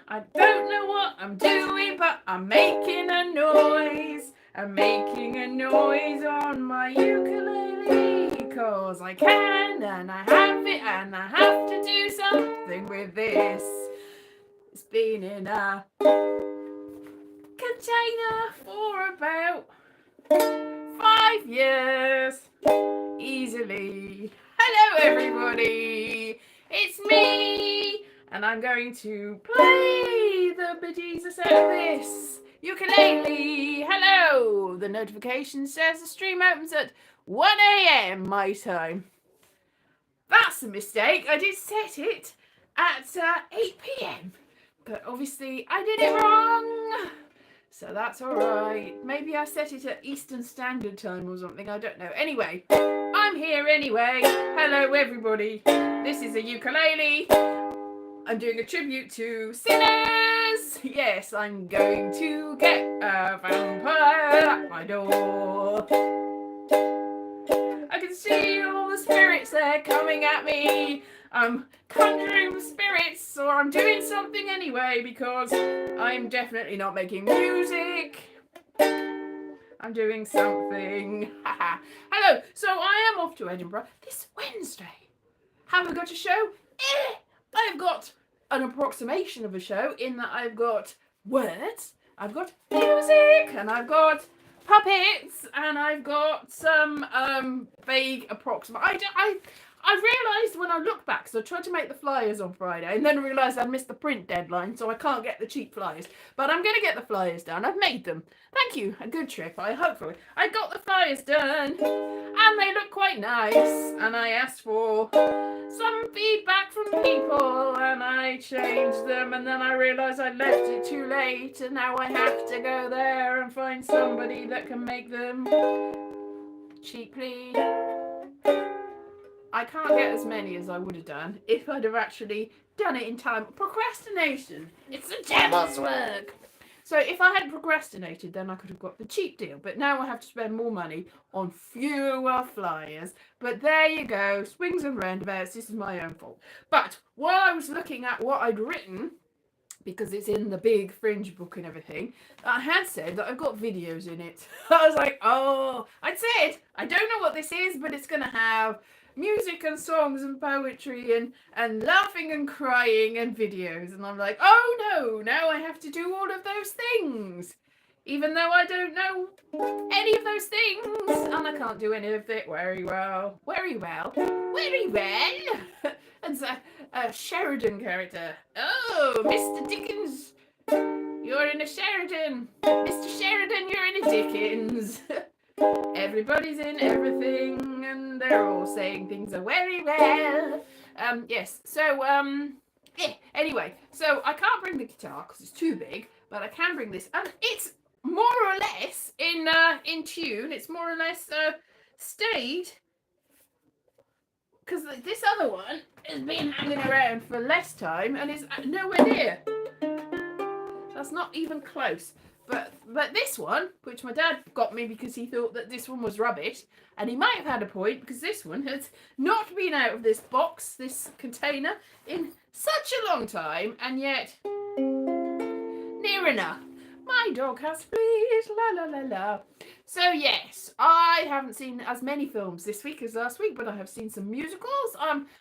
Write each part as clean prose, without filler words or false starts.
I don't know what I'm doing, but I'm making a noise. I'm making a noise on my ukulele, 'cause I can and I have it and I have to do something with this. It's been in a container for about 5 years, easily. Hello everybody, it's me, and I'm going to play the bejesus out of this ukulele. Hello, the notification says the stream opens at 1 a.m. my time. That's a mistake, I did set it at 8 p.m. but obviously I did it wrong. So that's alright. Maybe I set it at Eastern Standard Time or something. I don't know. Anyway, I'm here anyway. Hello, everybody. This is a ukulele. I'm doing a tribute to sinners. Yes, I'm going to get a vampire at my door. I can see all the spirits there coming at me. I'm conjuring the spirits, or I'm doing something anyway, because I'm definitely not making music. I'm doing something. Hello, so I am off to Edinburgh this Wednesday. Have I got a show? I've got an approximation of a show, in that I've got words, I've got music, and I've got puppets, and I've got some vague approximate. I realised when I look back, so I tried to make the flyers on Friday, and then realised I missed the print deadline, so I can't get the cheap flyers. But I'm going to get the flyers done. I've made them. Thank you. A good trip. Hopefully. I got the flyers done, and they look quite nice. And I asked for some feedback from people, and I changed them, and then I realised I left it too late, and now I have to go there and find somebody that can make them cheaply. I can't get as many as I would have done if I'd have actually done it in time. Procrastination. It's the devil's work. So if I had procrastinated, then I could have got the cheap deal. But now I have to spend more money on fewer flyers. But there you go. Swings and roundabouts. This is my own fault. But while I was looking at what I'd written, because it's in the big Fringe book and everything, I had said that I've got videos in it. I was like, oh, I'd said, I don't know what this is, but it's going to have music and songs and poetry and laughing and crying and videos. And I'm like, oh no, now I have to do all of those things, even though I don't know any of those things, and I can't do any of it very well. And so a Sheridan character. Oh, Mr. Dickens, you're in a Sheridan. Mr. Sheridan, you're in a Dickens. Everybody's in everything, and they're all saying things are very well. Yes. So anyway, so I can't bring the guitar because it's too big, but I can bring this, and it's more or less in tune. It's more or less stayed, because this other one has been hanging around for less time and is nowhere near. That's not even close. But this one, which my dad got me because he thought that this one was rubbish, and he might have had a point, because this one has not been out of this box, this container, in such a long time, and yet near enough. My dog has fleas, la la la la. So yes, I haven't seen as many films this week as last week, but I have seen some musicals.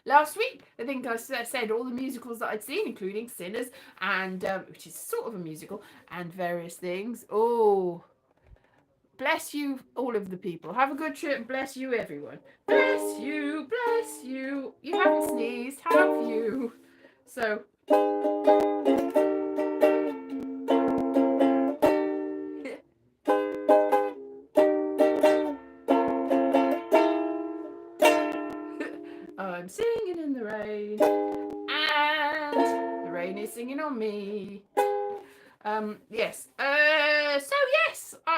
Last week, I think I said all the musicals that I'd seen, including Sinners, and which is sort of a musical, and various things. Oh, bless you, all of the people. Have a good trip. Bless you, everyone. Bless you, bless you. You haven't sneezed, have you? So. I'm singing in the rain, and the rain is singing on me. Yes.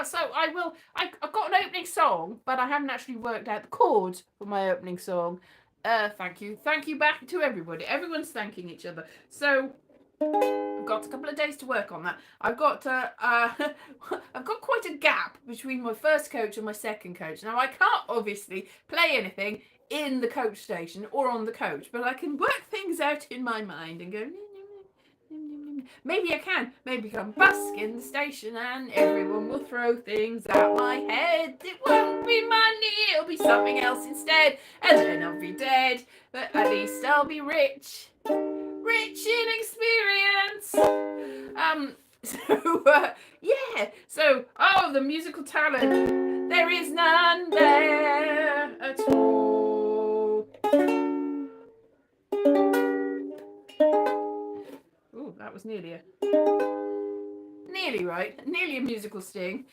So I will. I've got an opening song, but I haven't actually worked out the chords for my opening song. Thank you back to everybody. Everyone's thanking each other. So I've got a couple of days to work on that. I've got I've got quite a gap between my first coach and my second coach. Now I can't obviously play anything in the coach station or on the coach, but I can work things out in my mind and go. maybe I can. Maybe come busk in the station and everyone will throw things at my head. It won't be money, it'll be something else instead. And then I'll be dead, but at least I'll be rich. Rich in experience. Yeah. So, oh, the musical talent. There is none there at all. Oh, that was nearly right. Nearly a musical sting.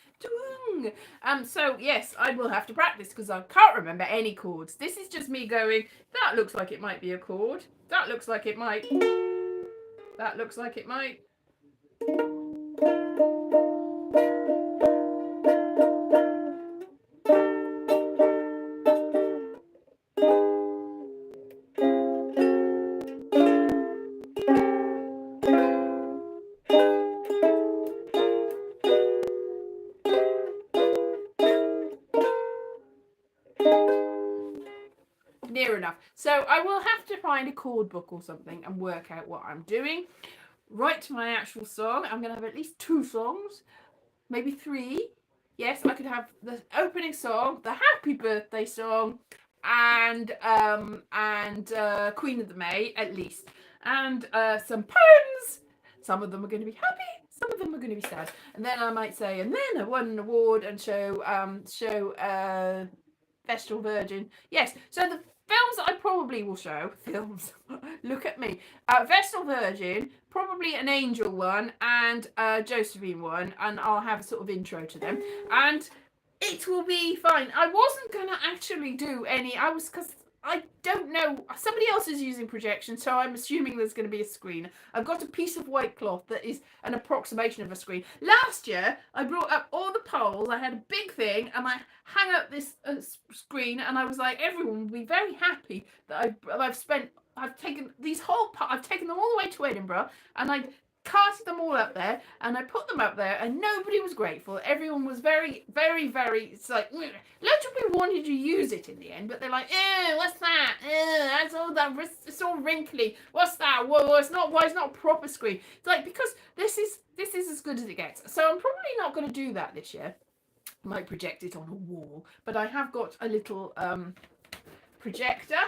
So yes, I will have to practice because I can't remember any chords. This is just me going, that looks like it might be a chord. That looks like it might. That looks like it might. Near enough. So I will have to find a chord book or something and work out what I'm doing. Write my actual song. I'm going to have at least 2 songs, maybe 3. Yes, I could have the opening song, the happy birthday song, and Queen of the May at least, and some poems. Some of them are going to be happy, some of them are going to be sad, and then I might say, and then I won an award and show Vestal Virgin. Yes, so the films that I probably will show, films, look at me, Vestal Virgin, probably an Angel one, and Josephine one, and I'll have a sort of intro to them, and it will be fine. I wasn't going to actually do any, because I don't know, somebody else is using projection, so I'm assuming there's going to be a screen. I've got a piece of white cloth that is an approximation of a screen. Last year, I brought up all the poles, I had a big thing, and I hang up this screen, and I was like, everyone will be very happy that I've taken these I've taken them all the way to Edinburgh, and I casted them all up there, and I put them up there, and nobody was grateful. Everyone was very, very, very, it's like, loads of people wanted to use it in the end, but they're like, what's that? That's all that, it's all wrinkly. What's that? Whoa, it's not, why it's not a proper screen? It's like, because this is as good as it gets. So I'm probably not going to do that this year. I might project it on a wall, but I have got a little projector,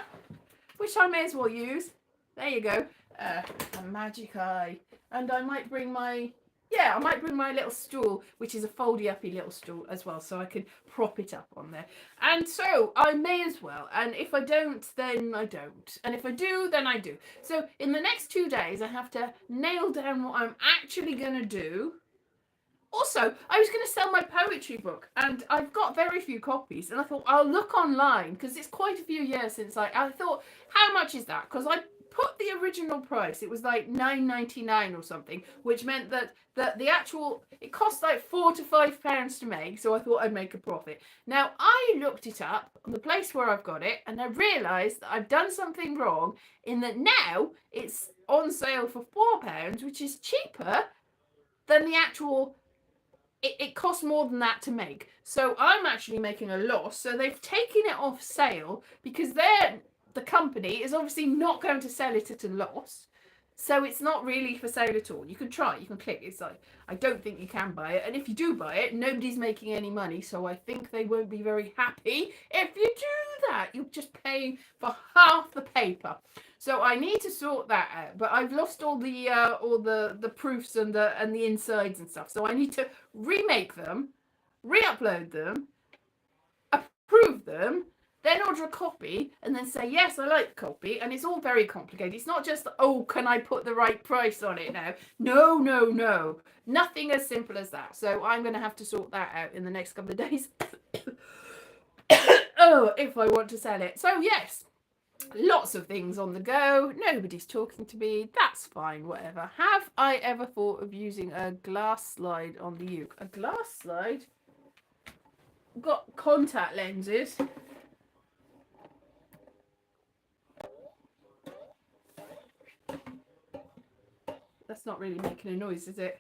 which I may as well use. There you go. A magic eye. And I might bring my little stool, which is a foldy-uppy little stool as well, so I can prop it up on there. And so I may as well. And if I don't, then I don't. And if I do, then I do. So in the next 2 days, I have to nail down what I'm actually going to do. Also, I was going to sell my poetry book, and I've got very few copies, and I thought I'll look online, because it's quite a few years since I thought, how much is that? Because I put the original price, it was like £9.99 or something, which meant that the actual, it cost like £4 to £5 to make, so I thought I'd make a profit. Now, I looked it up on the place where I've got it, and I realised that I've done something wrong, in that now it's on sale for £4, which is cheaper than the actual, it costs more than that to make. So I'm actually making a loss, so they've taken it off sale, because the company is obviously not going to sell it at a loss, so it's not really for sale at all. You can try, you can click, it's like, I don't think you can buy it, and if you do buy it, nobody's making any money, so I think they won't be very happy if you do that. You're just paying for half the paper. So I need to sort that out, but I've lost all the proofs and the insides and stuff, so I need to remake them, re-upload them, approve them, then order a copy, and then say, yes, I like the copy, and it's all very complicated. It's not just, oh, can I put the right price on it now? No, no, no. Nothing as simple as that. So I'm going to have to sort that out in the next couple of days. Oh, if I want to sell it. So, yes, lots of things on the go. Nobody's talking to me. That's fine, whatever. Have I ever thought of using a glass slide on the uke? A glass slide? Got contact lenses. That's not really making a noise, is it?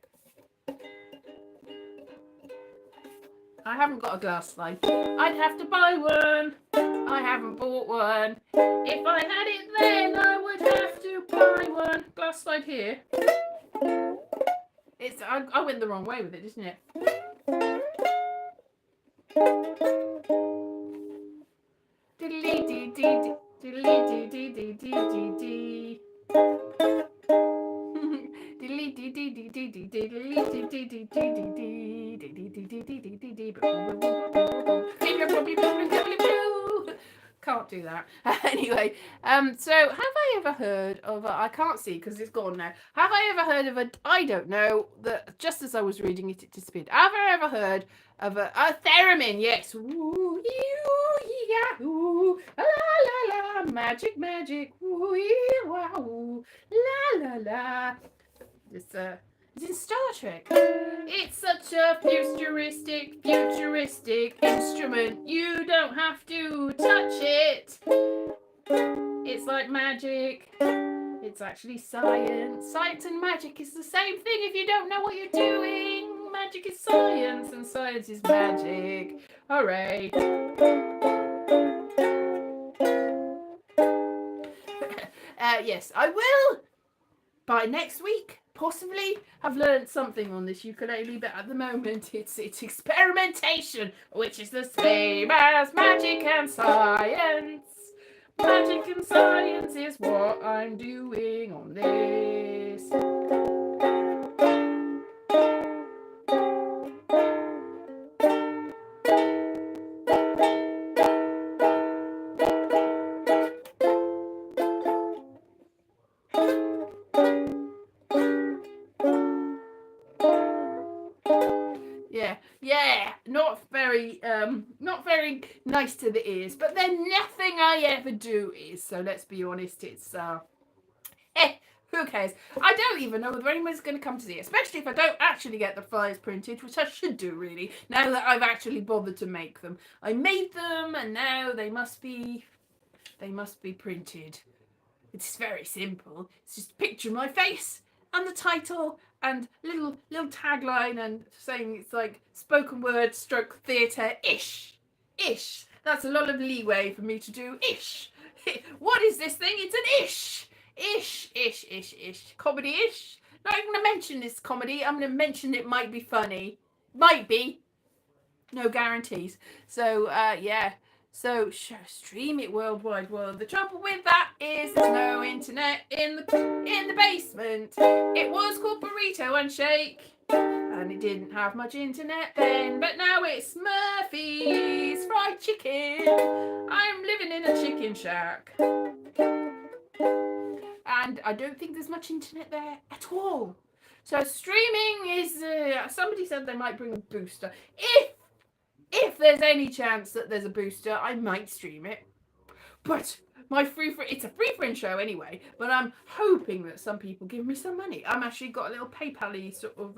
I haven't got a glass slide. I'd have to buy one. I haven't bought one. If I had it then, I would have to buy one. Glass slide here. I went the wrong way with it, didn't it? Can't do that. Anyway, so have I ever heard of I can't see because it's gone now. Have I ever heard of I don't know, that just as I was reading it, it disappeared. Have I ever heard of a theremin? Yes. Ooh, yeah, ooh, la la la, magic, magic, ooh, yeah, wow, la la la. It's in Star Trek. It's such a futuristic instrument. You don't have to touch it. It's like magic. It's actually science. Science and magic is the same thing if you don't know what you're doing. Magic is science and science is magic. Hooray. Yes, I will. By next week, possibly, have learned something on this ukulele, but at the moment it's experimentation, which is the same as magic and science. Magic and science is what I'm doing on this. Yeah, not very nice to the ears, but then nothing I ever do is, so let's be honest, it's who cares? I don't even know whether anyone's going to come to see it, especially if I don't actually get the flyers printed, which I should do really, now that I've actually bothered to make them. I made them and now they must be printed. It's very simple. It's just a picture of my face and the title and little tagline and saying it's like spoken word stroke theatre ish. That's a lot of leeway for me to do ish. What is this thing? It's an ish. Comedy-ish. Not even going to mention this comedy. I'm going to mention it might be funny. Might be. No guarantees. So, yeah. So, stream it worldwide. Well, the trouble with that is there's no internet in the basement. It was called Burrito and Shake, and it didn't have much internet then, but now it's Murphy's Fried Chicken. I'm living in a chicken shack. And I don't think there's much internet there at all. So streaming is, somebody said they might bring a booster. If there's any chance that there's a booster, I might stream it. But it's a free friend show anyway, but I'm hoping that some people give me some money. I'm actually got a little PayPal-y sort of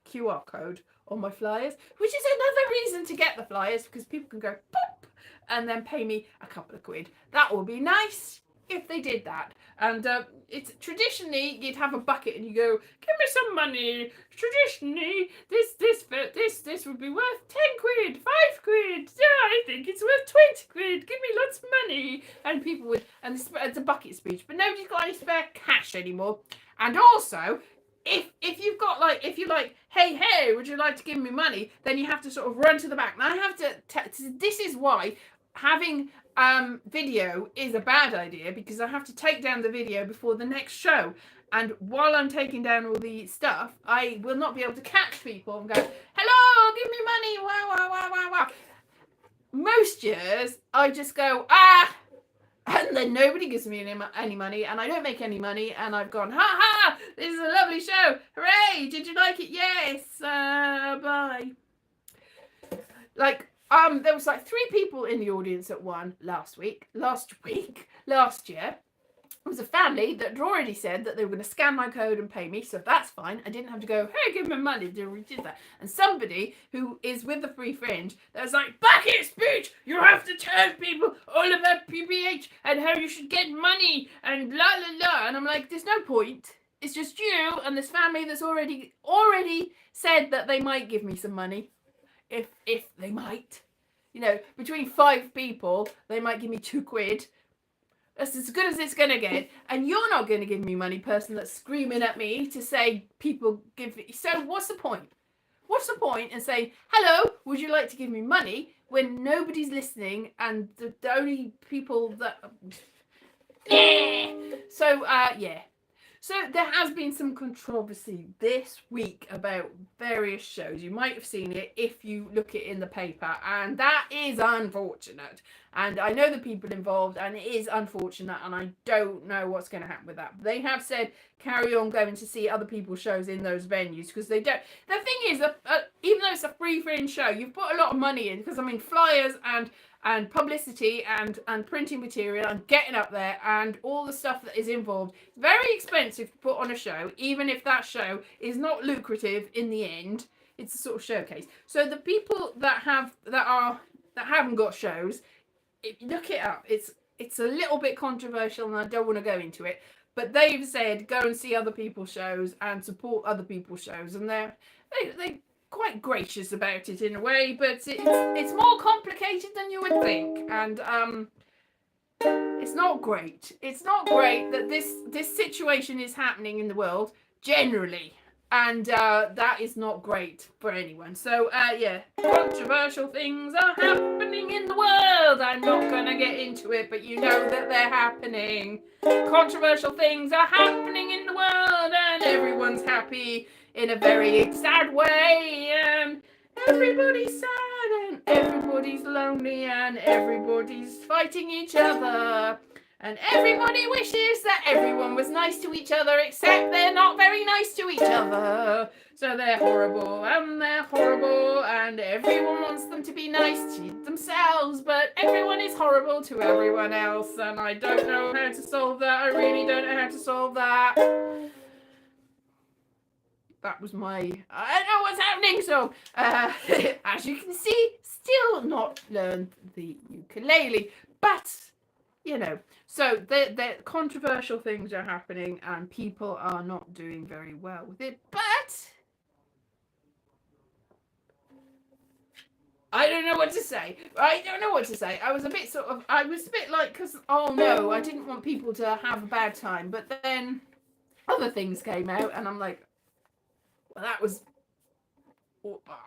QR code on my flyers, which is another reason to get the flyers, because people can go pop and then pay me a couple of quid. That would be nice if they did that. And it's traditionally you'd have a bucket and you go, give me some money. Traditionally, this would be worth 10 quid, 5 quid. Yeah, I think it's worth 20 quid. Give me lots of money. And people would, and it's a bucket speech, but nobody's got any spare cash anymore. And also, if you've got if you're like, hey, would you like to give me money? Then you have to sort of run to the back. Now I have to. This is why having video is a bad idea, because I have to take down the video before the next show, and while I'm taking down all the stuff, I will not be able to catch people and go, hello, give me money, wow. Most years I just go and then nobody gives me any money, and I don't make any money, and I've gone, ha, this is a lovely show, hooray, did you like it? Yes, bye. There was 3 people in the audience at one last year. It was a family that had already said that they were going to scan my code and pay me, so that's fine. I didn't have to go, hey, give me money. We did that. And somebody who is with the Free Fringe that was like, bucket speech, you have to tell people all about PBH and how you should get money and la la la. And I'm like, there's no point. It's just you and this family that's already said that they might give me some money. If they might, between 5 people, they might give me 2 quid. That's as good as it's going to get. And you're not going to give me money, person that's screaming at me to say people give me. So what's the point? What's the point in saying, hello, would you like to give me money when nobody's listening and the only people that... So, yeah. So there has been some controversy this week about various shows. You might have seen it if you look it in the paper, and that is unfortunate. And I know the people involved, and it is unfortunate, and I don't know what's going to happen with that. They have said carry on going to see other people's shows in those venues because they don't. The thing is, even though it's a free show, you've put a lot of money in because, I mean, flyers and publicity and printing material and getting up there and all the stuff that is involved. It's very expensive to put on a show, even if that show is not lucrative in the end. It's a sort of showcase. So the people that haven't got shows, if you look it up, it's a little bit controversial and I don't want to go into it, but they've said go and see other people's shows and support other people's shows, and they quite gracious about it in a way, but it's more complicated than you would think, and it's not great. It's not great that this situation is happening in the world generally, and that is not great for anyone. So yeah, controversial things are happening in the world. I'm not gonna get into it, but you know that they're happening. Controversial things are happening in the world, and everyone's happy in a very sad way, and everybody's sad, and everybody's lonely, and everybody's fighting each other, and everybody wishes that everyone was nice to each other, except they're not very nice to each other. So they're horrible, and everyone wants them to be nice to themselves, but everyone is horrible to everyone else, and I don't know how to solve that. I really don't know how to solve that. That was I don't know what's happening. So, as you can see, still not learned the ukulele. But, you know, so the controversial things are happening and people are not doing very well with it. But I don't know what to say. I was a bit like, because, oh no, I didn't want people to have a bad time. But then other things came out and I'm like, well, that was,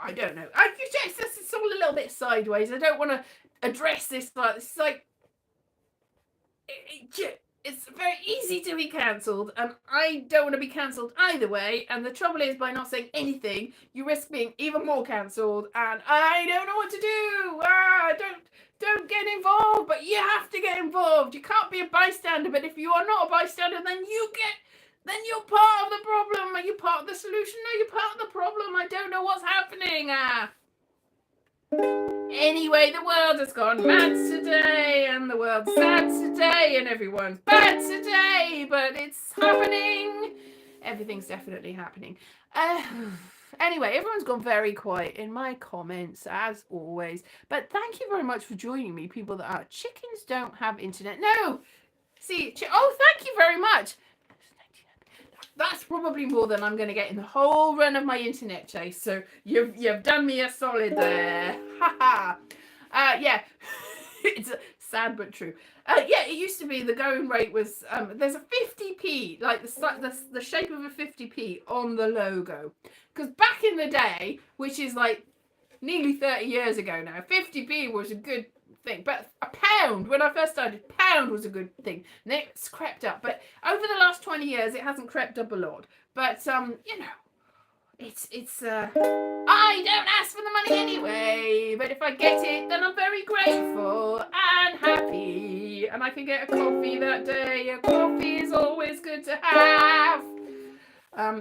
I don't know. It's all a little bit sideways. I don't want to address this like this. It's like, it's very easy to be cancelled, and I don't want to be cancelled either way. And the trouble is, by not saying anything, you risk being even more cancelled, and I don't know what to do. Don't get involved, but you have to get involved. You can't be a bystander, but if you are not a bystander, then you're part of the problem. Are you part of the solution? No, you're part of the problem. I don't know what's happening. Anyway, the world has gone mad today, and the world's sad today, and everyone's bad today, but it's happening. Everything's definitely happening. Anyway, everyone's gone very quiet in my comments, as always. But thank you very much for joining me, people that are chickens don't have internet. No! See, thank you very much. That's probably more than I'm going to get in the whole run of my internet chase. So you've done me a solid there. Haha. Yeah. It's sad but true. Yeah, it used to be the going rate was there's a 50p, like the shape of a 50p on the logo. Because back in the day, which is like nearly 30 years ago now, 50p was a good thing, but a pound, when I first started, pound was a good thing, and it's crept up, but over the last 20 years it hasn't crept up a lot. But you know, it's I don't ask for the money anyway, but if I get it, then I'm very grateful and happy, and I can get a coffee that day. A coffee is always good to have.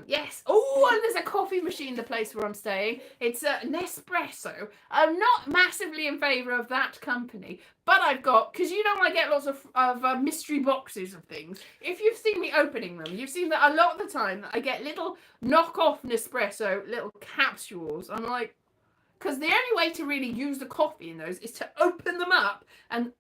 Yes. Oh, and there's a coffee machine, the place where I'm staying. It's a Nespresso. I'm not massively in favour of that company, but I've got, because you know I get lots of mystery boxes of things. If you've seen me opening them, you've seen that a lot of the time I get little knockoff Nespresso, little capsules. I'm like, because the only way to really use the coffee in those is to open them up and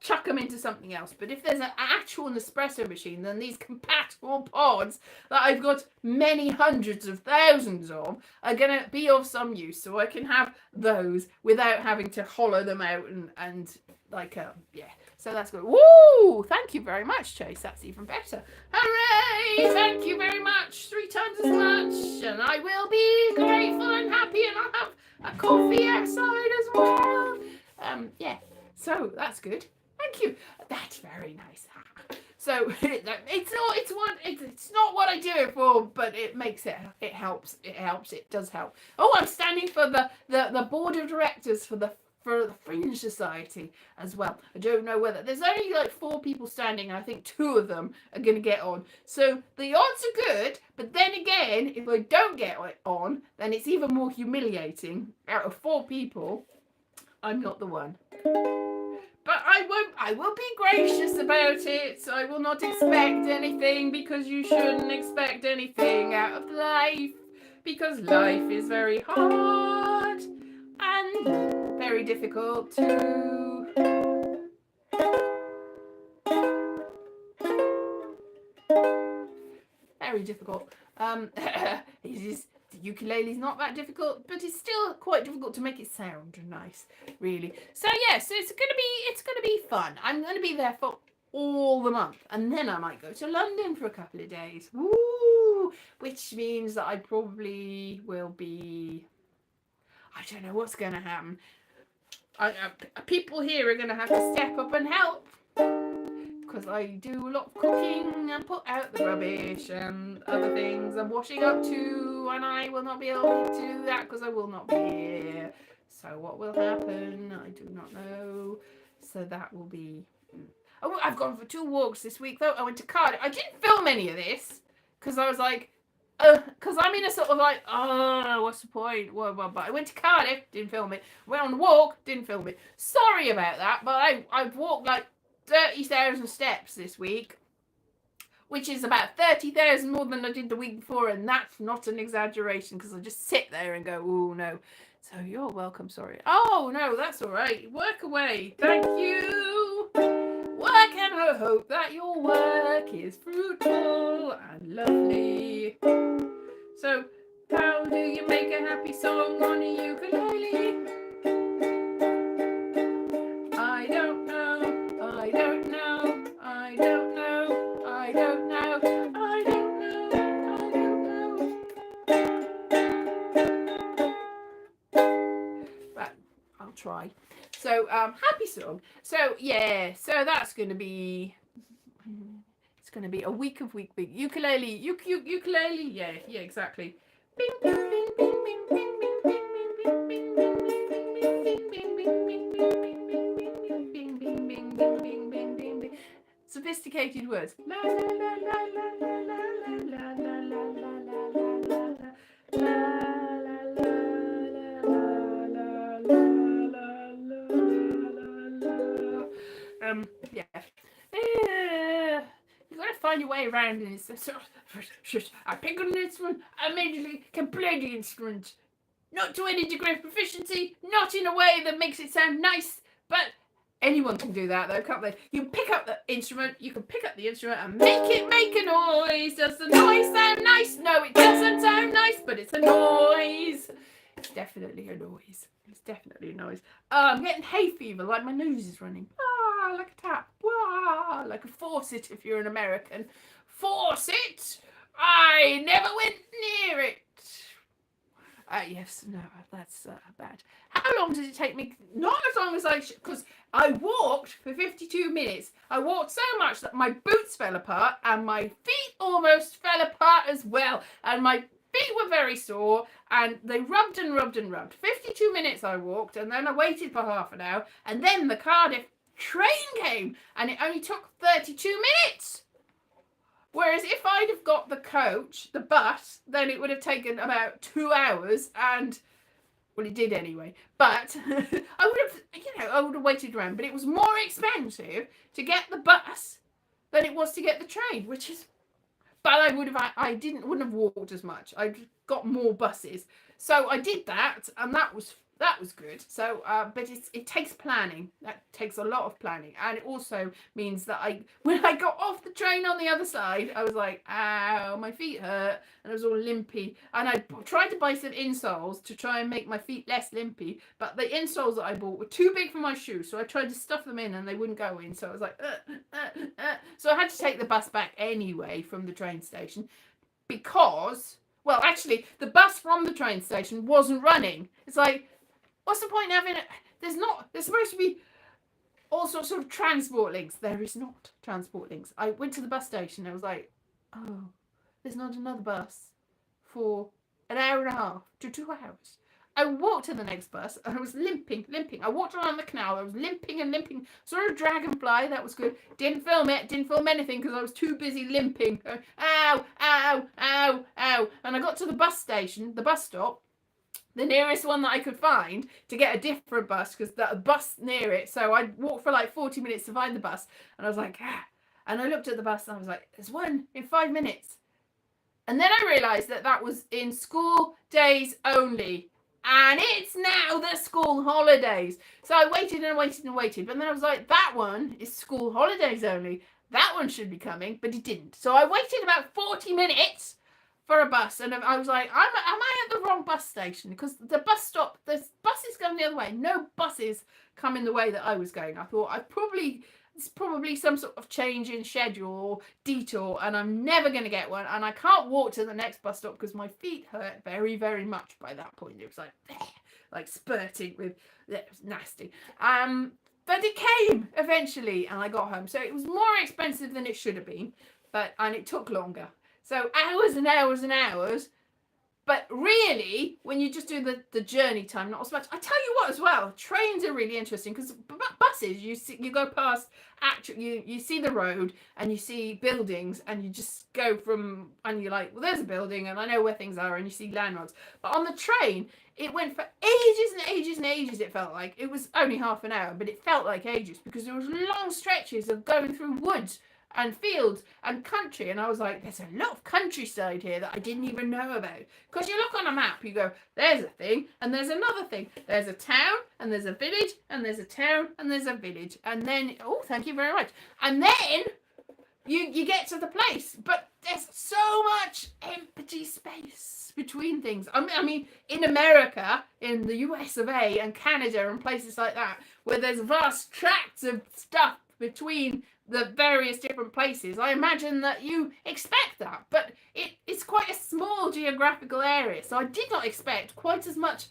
chuck them into something else. But if there's an actual Nespresso machine, then these compatible pods that I've got many hundreds of thousands of are going to be of some use. So I can have those without having to hollow them out and yeah. So that's good. Woo! Thank you very much, Chase. That's even better. Hooray! Thank you very much. 3 times as much. And I will be grateful and happy, and I'll have a coffee outside as well. Yeah. So that's good. Thank you. That's very nice. So it's not what I do it for, but it makes it helps. It does help. Oh, I'm standing for the board of directors for the Fringe Society as well. I don't know whether there's only like 4 people standing, and I think 2 of them are going to get on. So the odds are good, but then again, if I don't get on, then it's even more humiliating. Out of 4 people, I'm not the one. But I will be gracious about it. I will not expect anything, because you shouldn't expect anything out of life, because life is very hard and very difficult too. Very difficult. The ukulele's not that difficult, but it's still quite difficult to make it sound nice, really. So yes, it's gonna be fun. I'm gonna be there for all the month, and then I might go to London for a couple of days. Woo! Which means that I probably will be. I don't know what's gonna happen. People here are gonna have to step up and help, because I do a lot of cooking and put out the rubbish and other things I'm washing up too, and I will not be able to do that because I will not be here. So what will happen? I do not know. So that will be. Oh, I've gone for 2 walks this week though. I went to Cardiff. I didn't film any of this because I was like, because I'm in a sort of like, what's the point? But I went to Cardiff, didn't film it. Went on a walk, didn't film it. Sorry about that, but I've walked like 30,000 steps this week, which is about 30,000 more than I did the week before, and that's not an exaggeration, because I just sit there and go, oh no. So you're welcome. Sorry. Oh no, that's all right. Work away. Thank you. Work, and I hope that your work is fruitful and lovely. So how do you make a happy song on a ukulele? I don't know. I don't know. I don't know. I don't know. I don't know. I don't know. But I'll try. So happy song. So yeah. So that's going to be. It's going to be a week of week ukulele. Ukulele. Yeah. Yeah. Exactly. Bing bing bing bing bing bing bing bing bing bing bing sophisticated words. La la la la la la la la la la. Yeah. You gotta find your way around, and it's sort of, I pick up an instrument, I immediately can play the instrument. Not to any degree of proficiency, not in a way that makes it sound nice, but anyone can do that though, can't they? You can pick up the instrument, and make it make a noise. Does the noise sound nice? No, it doesn't sound nice, but it's a noise. It's definitely a noise. It's definitely a noise. I'm getting hay fever, like my nose is running. Like a tap. Like a faucet if you're an American. Faucet! I never went near it. Yes, no, that's bad. How long did it take me? Not as long as I should, because I walked for 52 minutes. I walked so much that my boots fell apart, and my feet almost fell apart as well. And my feet were very sore, and they rubbed and rubbed and rubbed. 52 minutes I walked, and then I waited for half an hour, and then the Cardiff train came, and it only took 32 minutes. Whereas if I'd have got the bus, then it would have taken about 2 hours, and well, it did anyway. But I would have waited around. But it was more expensive to get the bus than it was to get the train, which is. But I wouldn't have walked as much. I got more buses, so I did that, and that was that was good. So, but it takes planning. That takes a lot of planning, and it also means that when I got off the train on the other side, I was like, "Ow, my feet hurt," and I was all limpy. And I tried to buy some insoles to try and make my feet less limpy, but the insoles that I bought were too big for my shoes, so I tried to stuff them in, and they wouldn't go in. So I was like, so I had to take the bus back anyway from the train station because. Well, actually, the bus from the train station wasn't running. It's like, what's the point in having it? There's supposed to be all sorts of transport links. There is not transport links. I went to the bus station. I was like, oh, there's not another bus for an hour and a half to 2 hours. I walked to the next bus and I was limping. I walked around the canal. I was limping and limping. Saw a dragonfly. That was good. Didn't film it. Didn't film anything because I was too busy limping. Ow, ow, ow, ow. And I got to the bus station, the bus stop, the nearest one that I could find to get a different bus because the bus near it. So I walked for like 40 minutes to find the bus. And I was like, ah. And I looked at the bus and I was like, there's one in 5 minutes. And then I realised that was in school days only. And it's now the school holidays. So I waited and waited and waited. But then I was like, that one is school holidays only. That one should be coming, but it didn't. So I waited about 40 minutes for a bus. And I was like, am I at the wrong bus station? Because the bus stop, there's buses going the other way. No buses come in the way that I was going. I thought it's probably some sort of change in schedule or detour, and I'm never going to get one, and I can't walk to the next bus stop because my feet hurt very, very much by that point. It was like spurting with, it was nasty. But it came eventually, and I got home. So it was more expensive than it should have been, and it took longer. So hours and hours and hours. But really, when you just do the journey time, not as much. I tell you what, as well, trains are really interesting because buses, you go past, actually, you see the road and you see buildings and you just go from, and you're like, well, there's a building and I know where things are, and you see landmarks. But on the train, it went for ages and ages and ages, it felt like. It was only half an hour, but it felt like ages because there was long stretches of going through woods and fields and country, and I was like, there's a lot of countryside here that I didn't even know about. Because you look on a map, you go, there's a thing and there's another thing, there's a town and there's a village and there's a town and there's a village, and then, oh, thank you very much, and then you get to the place, but there's so much empty space between things. I mean, in America, in the US of A and Canada and places like that, where there's vast tracts of stuff between the various different places, I imagine that you expect that, but it's quite a small geographical area, so I did not expect quite as much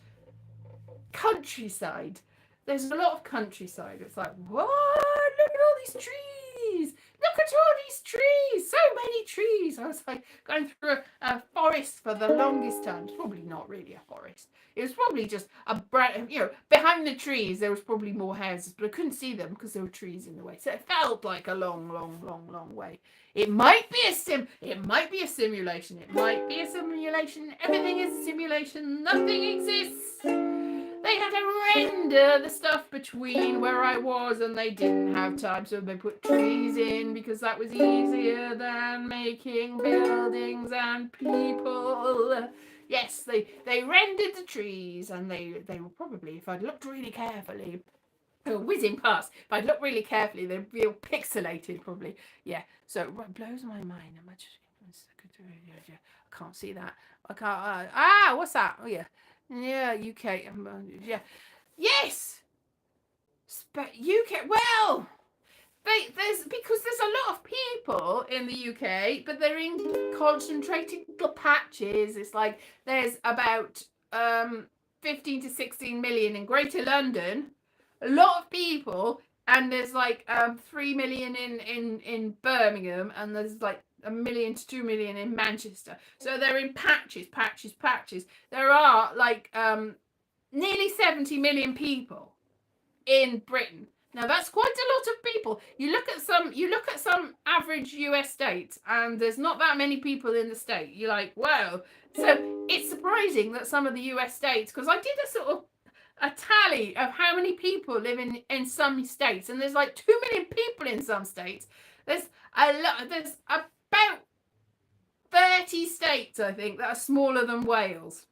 countryside. There's a lot of countryside. It's like, what? Look at all these trees. Look at all these trees. So many trees. I was like going through a forest for the longest time. It's probably not really a forest. It was probably just behind the trees there was probably more houses, but I couldn't see them because there were trees in the way. So it felt like a long, long, long, long way. It might be a simulation. It might be a simulation. Everything is a simulation. Nothing exists. They had to render the stuff between where I was, and they didn't have time, so they put trees in because that was easier than making buildings and people. Yes, they rendered the trees, and they were probably, if I'd looked really carefully, whizzing past, if I'd looked really carefully, they're real pixelated, probably. Yeah, so it blows my mind how much. I can't see that. I can't. What's that? Oh yeah. Yeah, UK. Yeah, yes. UK. Well, there's a lot of people in the UK, but they're in concentrated patches. It's like there's about 15 to 16 million in Greater London. A lot of people, and there's like 3 million in Birmingham, and there's like 1 million to 2 million in Manchester. So they're in patches. There are like nearly 70 million people in Britain. Now that's quite a lot of people. You look at some average US states, and there's not that many people in the state. You're like, wow. So it's surprising that some of the US states, because I did a sort of a tally of how many people live in some states, and there's like 2 million people in some states. There's about 30 states, I think, that are smaller than Wales.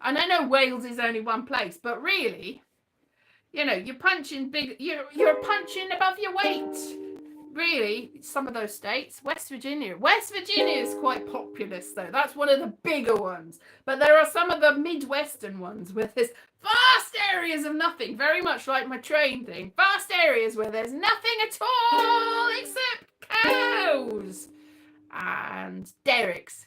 And I know Wales is only one place, but really, you know, you're punching big, you're punching above your weight. Really, some of those states. West Virginia is quite populous though. That's one of the bigger ones. But there are some of the Midwestern ones where there's vast areas of nothing, very much like my train thing. Vast areas where there's nothing at all except cows and derricks.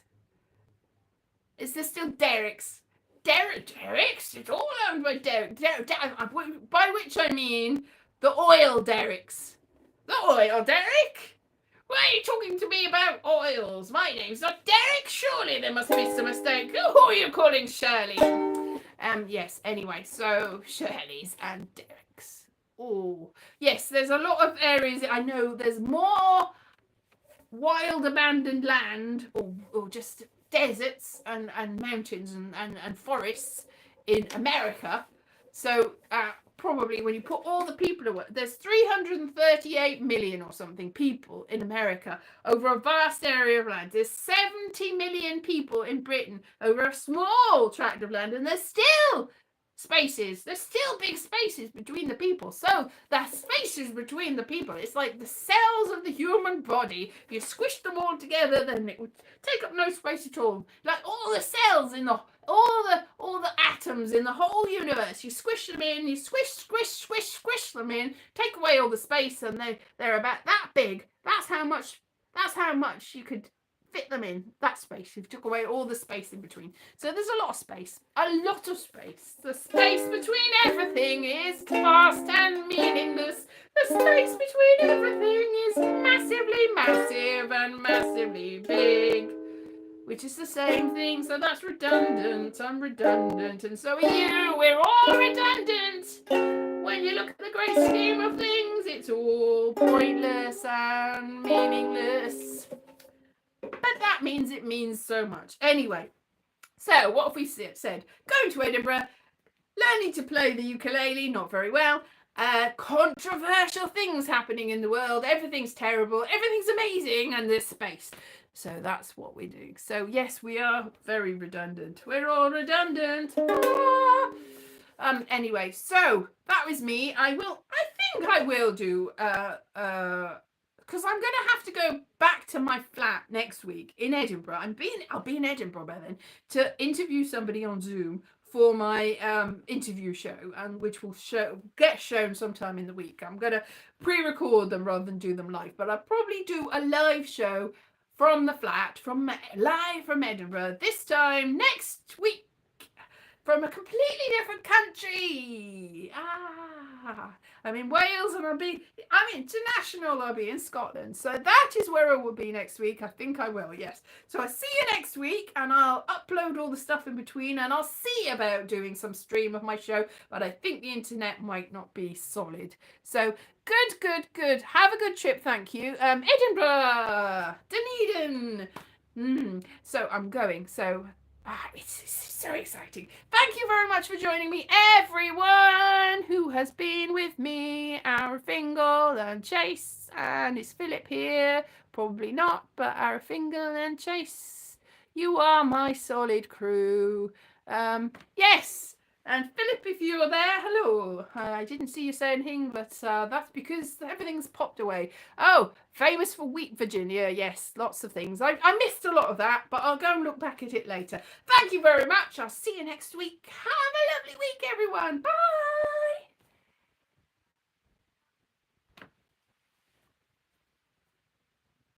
Is there still derricks? Derricks? It's all owned by Derrick. By which I mean the oil derricks. The oil derrick? Why are you talking to me about oils? My name's not Derek. Surely there must be some mistake. Who are you calling Shirley? Yes, anyway, so Shirley's and Derek's. Oh, yes, there's a lot of areas. I know there's more wild abandoned land or just deserts and mountains and forests in America. So probably when you put all the people away, there's 338 million or something people in America over a vast area of land. There's 70 million people in Britain over a small tract of land, and there's still spaces. There's still big spaces between the people. So the spaces between the people, it's like the cells of the human body. If you squish them all together, then it would take up no space at all. Like all the cells in the all the atoms in the whole universe, you squish them in, you squish them in, take away all the space, and they're about that big. That's how much you could fit them in, that space. You've took away all the space in between. So there's a lot of space. The space between everything is vast and meaningless. The space between everything is massively massive and massively big, which is the same thing. So that's redundant. I'm redundant, and so are you. We're all redundant. When you look at the great scheme of things, it's all pointless and meaningless. But that means it means so much. Anyway, so what have we said? Going to Edinburgh, learning to play the ukulele, not very well. Controversial things happening in the world. Everything's terrible. Everything's amazing, and there's space. So that's what we're doing. So yes, we are very redundant. We're all redundant. Anyway, so that was me. I think I will do because I'm going to have to go back to my flat next week in Edinburgh. I'll be in Edinburgh by then to interview somebody on Zoom for my interview show, and which will get shown sometime in the week. I'm going to pre-record them rather than do them live, but I'll probably do a live show from the flat, live from Edinburgh, this time next week, from a completely different country. I'm in Wales, and I'm international. I'll be in Scotland. So that is where I will be next week. I think I will, yes. So I'll see you next week, and I'll upload all the stuff in between, and I'll see about doing some stream of my show, but I think the internet might not be solid. So good. Have a good trip, thank you. Edinburgh, Dunedin. So I'm going. So it's so exciting. Thank you very much for joining me, everyone who has been with me. Fingal and Chase, and is Philip here? Probably not, but Fingal and Chase, you are my solid crew. Yes. And Philip, if you're there, hello. I didn't see you say anything, but that's because everything's popped away. Oh, famous for wheat, Virginia. Yes, lots of things. I missed a lot of that, but I'll go and look back at it later. Thank you very much. I'll see you next week. Have a lovely week, everyone. Bye.